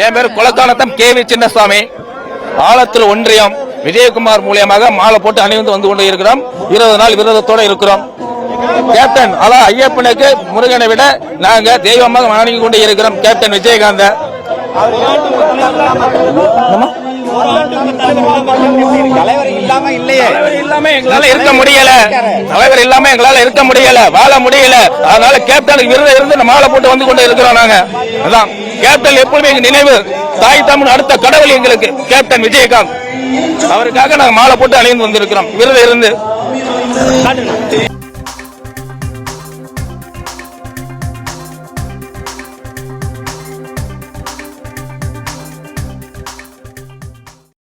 என் பேர் குளக்கானத்தம் கேவி சின்னசாமி. ஆலத்தூர் ஒன்றியம் விஜயகுமார் மூலியமாக மாலை போட்டு அணிந்து வந்து கொண்டு இருக்கிறோம். 20 நாள் விரதத்தோடு இருக்கிறோம். கேப்டன் அதான் ஐயப்பனுக்கு முருகனை விட நாங்க தெய்வமாக வணங்கி கொண்டு இருக்கிறோம். கேப்டன் விஜயகாந்த் தலைவர் இல்லாம இல்லையே, எங்களால இருக்க முடியல. தலைவர் இல்லாம எங்களால இருக்க முடியல, வாழ முடியல. அதனால கேப்டனுக்கு விருது இருந்து மாலை போட்டு வந்து கொண்டு இருக்கிறோம். நாங்க அதான் கேப்டன் எப்பவுமே எங்க நினைவு. தாய் தமிழ் அடுத்த கடவுள் எங்களுக்கு கேப்டன் விஜயகாந்த். அவருக்காக நாங்க மாலை போட்டு அணிந்து வந்திருக்கிறோம் விருது இருந்து.